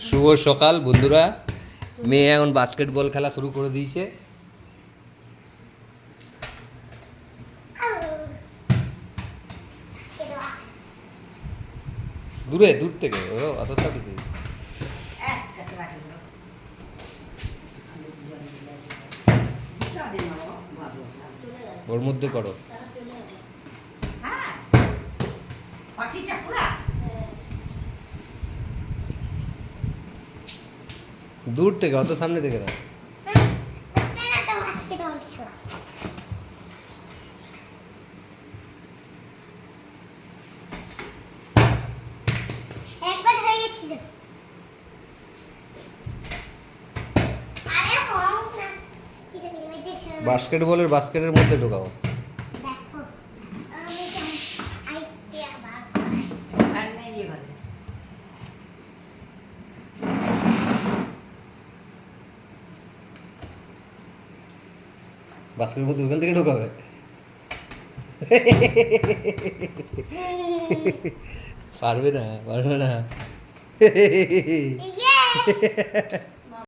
শুভ সকাল বন্ধুরা। মেয়ে এখন বাস্কেটবল খেলা শুরু করে দিয়েছে। দূর থেকে অত সাথে ওর মধ্যে করো। দূর থেকে অত সামনে থেকে না। বাস্কেটবলের বাস্কেটের মধ্যে ঢোকাও। বাস্কেটের মধ্যে ওখান থেকে ঢোকাবে। পারবে না।